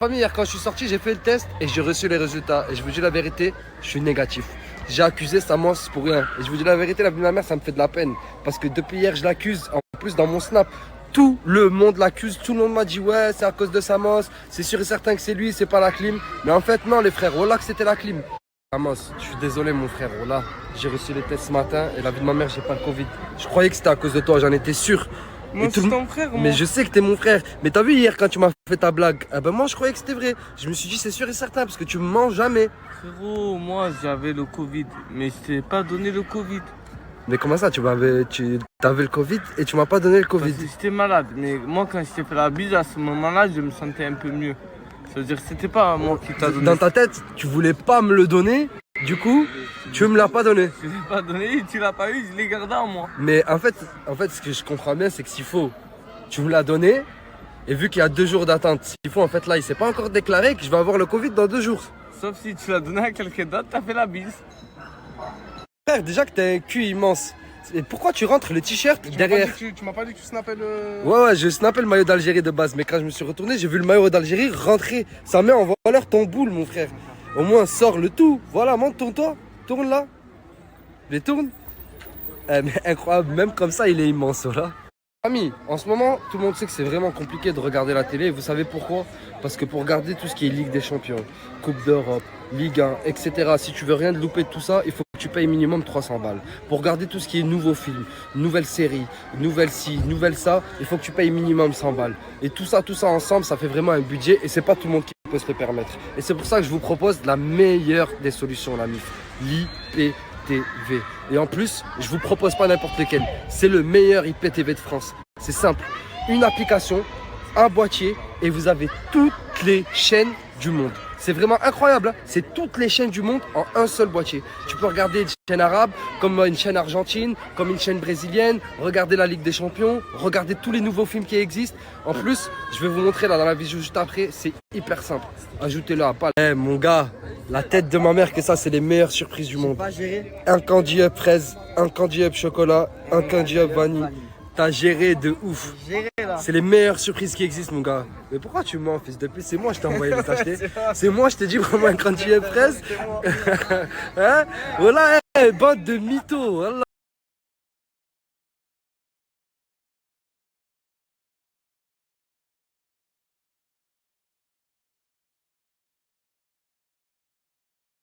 Famille, hier quand je suis sorti, j'ai fait le test et j'ai reçu les résultats. Et je vous dis la vérité, je suis négatif. J'ai accusé Samos pour rien. Et je vous dis la vérité, la vie de ma mère, ça me fait de la peine. Parce que depuis hier, je l'accuse. En plus, dans mon snap, tout le monde l'accuse. Tout le monde m'a dit ouais, c'est à cause de Samos. C'est sûr et certain que c'est lui, c'est pas la clim. Mais en fait, non, les frères, voilà que c'était la clim. Samos, je suis désolé, mon frère. Voilà, j'ai reçu les tests ce matin et la vie de ma mère, j'ai pas le Covid. Je croyais que c'était à cause de toi, j'en étais sûr. Moi, c'est ton frère, moi. Mais je sais que t'es mon frère. Mais t'as vu hier quand tu m'as fait ta blague? Ah ben moi je croyais que c'était vrai. Je me suis dit c'est sûr et certain parce que tu me mens jamais. Frérot, moi, j'avais le Covid. Mais je t'ai pas donné le Covid. Mais comment ça, t'avais le Covid et tu m'as pas donné le Covid? Parce que j'étais malade. Mais moi, quand je t'ai fait la bise, à ce moment-là, je me sentais un peu mieux. C'est-à-dire que c'était pas moi qui t'a donné. Dans ta tête, tu voulais pas me le donner. Du coup, tu me l'as pas donné. Je l'ai pas donné, tu l'as pas eu, je l'ai gardé en moi. Mais en fait, ce que je comprends bien, c'est que s'il faut, tu me l'as donné. Et vu qu'il y a 2 jours d'attente, s'il faut, en fait, là, il s'est pas encore déclaré que je vais avoir le Covid dans 2 jours. Sauf si tu l'as donné à quelqu'un d'autre, t'as fait la bise. Frère, déjà que t'as un cul immense. Et pourquoi tu rentres le t-shirt derrière? Tu m'as pas dit que tu snappais le. Ouais, je snappais le maillot d'Algérie de base, mais quand je me suis retourné, j'ai vu le maillot d'Algérie rentrer. Ça met en valeur ton boule, mon frère. Au moins, sors le tout. Voilà, monte, tourne-toi. Tourne là. Mais tourne. Mais incroyable, même comme ça, il est immense, là. Amis, en ce moment, tout le monde sait que c'est vraiment compliqué de regarder la télé. Vous savez pourquoi? Parce que pour regarder tout ce qui est Ligue des Champions, Coupe d'Europe, Ligue 1, etc., si tu veux rien de louper de tout ça, il faut que tu payes minimum 300 balles. Pour regarder tout ce qui est nouveaux films, nouvelles séries, nouvelles ci, nouvelles ça, il faut que tu payes minimum 100 balles. Et tout ça ensemble, ça fait vraiment un budget et c'est pas tout le monde qui peut se le permettre. Et c'est pour ça que je vous propose la meilleure des solutions, la MIF, l'IPTV. Et en plus, je vous propose pas n'importe lequel. C'est le meilleur IPTV de France. C'est simple. Une application, un boîtier et vous avez toutes les chaînes du monde. C'est vraiment incroyable, hein. C'est toutes les chaînes du monde en un seul boîtier. Tu peux regarder une chaîne arabe, comme une chaîne argentine, comme une chaîne brésilienne, regarder la Ligue des Champions, regarder tous les nouveaux films qui existent. En plus, je vais vous montrer là dans la vidéo juste après, c'est hyper simple. Ajoutez-le à pas. Eh mon gars, la tête de ma mère que ça, c'est les meilleures surprises du monde. Un candy up fraise, un candy up chocolat, un candy up vanille. T'as géré de ouf. C'est les meilleures surprises qui existent, mon gars. Mais pourquoi tu mens, fils de pute? C'est moi, je t'ai envoyé les acheter. C'est moi, je t'ai dit vraiment un candy up fraise. Hein? Voilà, bande de mythos. Voilà.